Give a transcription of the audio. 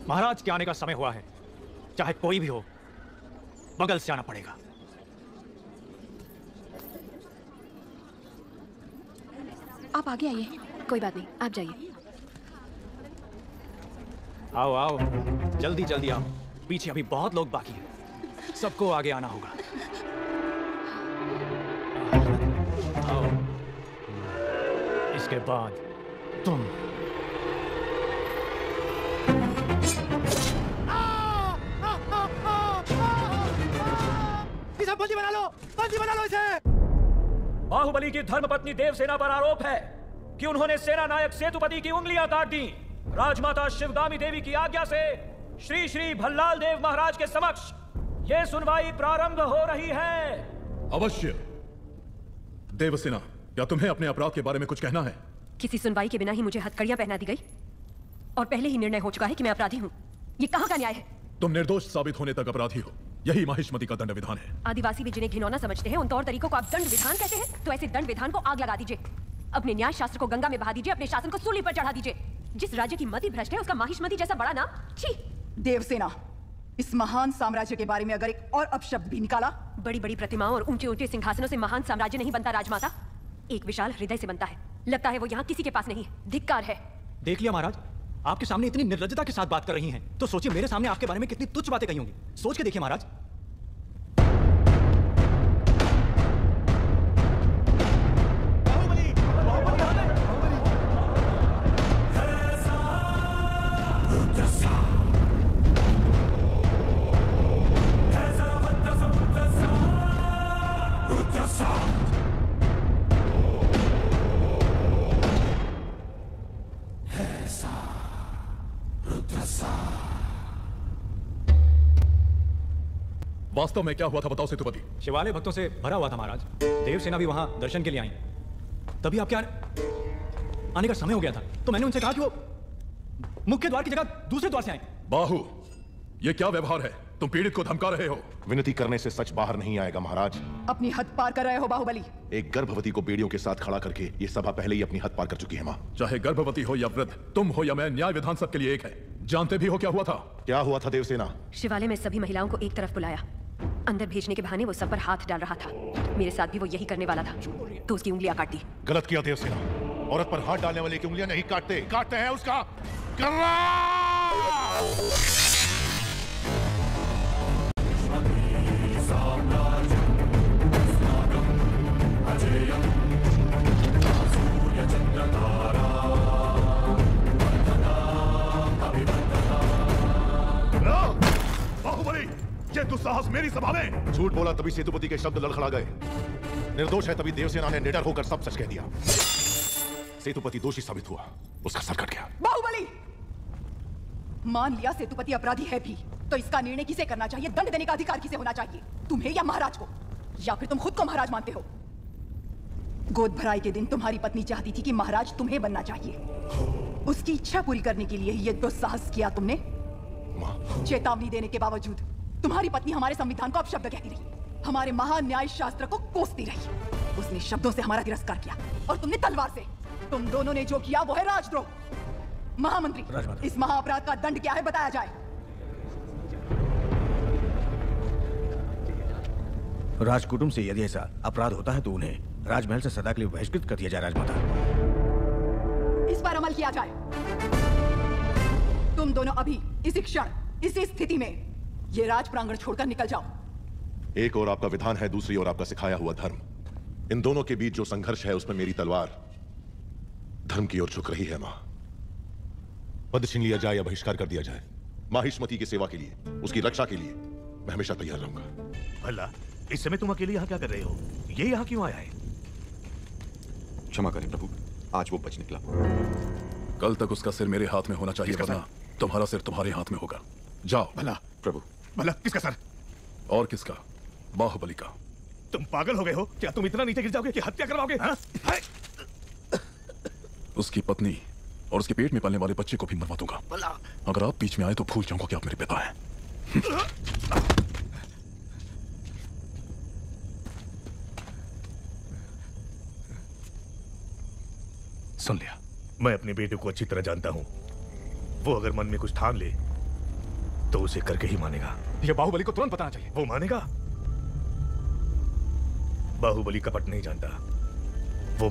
महाराज के आने का समय हुआ है। चाहे कोई भी हो, बगल से आना पड़ेगा। आप आगे आइए। कोई बात नहीं, आप जाइए। आओ आओ, जल्दी जल्दी आओ। पीछे अभी बहुत लोग बाकी हैं। सबको आगे आना होगा। आओ। इसके बाद तुम। इसे बंदी बना लो, बंदी बना लो इसे। बाहुबली की धर्मपत्नी देवसेना पर आरोप है कि उन्होंने सेना नायक सेतुपति की उंगलियां काट दी। राजमाता शिवगामी देवी की आज्ञा से श्री श्री भल्लाल देव महाराज के समक्ष यह सुनवाई प्रारंभ हो रही है। अवश्य। देवसेना, क्या तुम्हें अपने अपराध के बारे में कुछ कहना है? किसी सुनवाई के बिना ही मुझे हथकड़ियां पहना दी गई और पहले ही निर्णय हो चुका है कि मैं अपराधी हूँ। ये कहाँ का न्याय है? तुम निर्दोष साबित होने तक अपराधी हो, यही माहिष्मति का दंड विधान है। आदिवासी भी जिन्हें घिनौना समझते हैं उन तौर तरीकों को आप दंड विधान कहते हैं? तो ऐसे दंड विधान को आग लगा दीजिए। अपने न्याय शास्त्र को गंगा में बहा दीजिए, अपने शासन को सूली पर चढ़ा दीजिए। जिस राज्य की मति भ्रष्ट है उसका माहिष्मति जैसा बड़ा नाम, छी। देवसेना, इस महान साम्राज्य के बारे में अगर एक और अपशब्द भी निकाला। बड़ी बड़ी प्रतिमाओं और ऊंचे ऊंचे सिंहासनों से महान साम्राज्य नहीं बनता राजमाता, एक विशाल हृदय से बनता है। लगता है वो यहाँ किसी के पास नहीं है। धिक्कार है। देख लिया महाराज, आपके सामने इतनी निर्लज्जता के साथ बात कर रही हैं, तो सोचिए मेरे सामने आपके बारे में कितनी तुच्छ बातें कही होंगी। सोच के देखिए महाराज। वास्तव में क्या हुआ था बताओ सेतुपति। शिवालय भक्तों से भरा हुआ था महाराज। देवसेना भी वहां दर्शन के लिए आई। तभी आपके आने का समय हो गया था, तो मैंने उनसे कहा कि वो मुख्य द्वार की जगह दूसरे द्वार से आए। बाहु, ये क्या व्यवहार है? तुम पीड़ित को धमका रहे हो। विनती करने से सच बाहर नहीं आएगा महाराज। अपनी हद पार कर रहे हो बाहुबली। एक गर्भवती को बेड़ियों के साथ खड़ा करके ये सभा पहले ही अपनी हद पार कर चुकी है माँ। चाहे गर्भवती हो या वृद्ध, तुम हो या मैं, न्याय विधान सबके लिए एक है। जानते भी हो क्या हुआ था? क्या हुआ था देवसेना? शिवालय में सभी महिलाओं को एक तरफ बुलाया। अंदर भेजने के बहाने वो सब पर हाथ डाल रहा था। मेरे साथ भी वो यही करने वाला था, तो उसकी उंगलियां काट दी। गलत किया देवसेना। औरत पर हाथ डालने वाले की उंगलियां नहीं काटते, काटते हैं उसका कर्रा। बाहुबली, ये दुस्साहस मेरी सभा में। झूठ बोला तभी सेतुपति के शब्द लड़खड़ा गए। निर्दोष है तभी देवसेना ने निडर होकर सब सच कह दिया। सेतुपति दोषी साबित हुआ, उसका सर कट गया। बाहुबली, मान लिया सेतुपति अपराधी है भी, तो इसका निर्णय किसे करना चाहिए? दंड देने का अधिकार किसे होना चाहिए? तुम्हें या महाराज को? या फिर तुम खुद को महाराज मानते हो? गोद भराई के दिन तुम्हारी पत्नी चाहती थी कि महाराज तुम्हें बनना चाहिए। उसकी इच्छा पूरी करने के लिए ही ये दुस्साहस किया तुमने। चेतावनी देने के बावजूद तुम्हारी पत्नी हमारे संविधान को अपशब्द कहती रही, हमारे महान न्याय शास्त्र को कोसती रही। उसने शब्दों से हमारा तिरस्कार किया और तुमने तलवार से। तुम दोनों ने जो किया वो है राजद्रोह। महामंत्री, इस महाअपराध का दंड क्या है बताया जाए। राजकुटुंब से यदि ऐसा अपराध होता है तो उन्हें राजमहल से सदा के लिए बहिष्कृत कर दिया जाए। राजमाता, इस पर अमल किया जाए। तुम दोनों अभी इसी क्षण इसी स्थिति में ये राज प्रांगण छोड़कर निकल जाओ। एक और आपका विधान है, दूसरी ओर आपका सिखाया हुआ धर्म। इन दोनों के बीच जो संघर्ष है उसमें मेरी तलवार धर्म की ओर झुक रही है। मां, पद छीन लिया जाए या बहिष्कार कर दिया जाए, माहिष्मति की सेवा के लिए, उसकी रक्षा के लिए मैं हमेशा तैयार रहूंगा। भला इस समय तुम अकेले यहाँ क्या कर रहे हो? ये यहाँ क्यों आया है? क्षमा करें प्रभु, आज वो बच निकला। कल तक उसका सिर मेरे हाथ में होना चाहिए, वरना तुम्हारा सिर तुम्हारे हाथ में होगा। जाओ। भला प्रभु। भला किसका सर? और किसका? बाहुबली का। तुम पागल हो गए हो क्या? तुम इतना नीचे गिर जाओगे कि हत्या करवाओगे? उसकी पत्नी और उसके पेट में पलने वाले बच्चे को भी मरवा दूंगा। अगर आप बीच में आए तो भूल जाऊंगा कि आप मेरे पिता हैं। सुन लिया, मैं अपने बेटे को अच्छी तरह जानता हूं। वो अगर मन में कुछ ठान ले तो उसे करके ही मानेगा। यह बाहुबली को तुरंत बताना चाहिए। वो मानेगा? बाहुबली कपट नहीं जानता। वो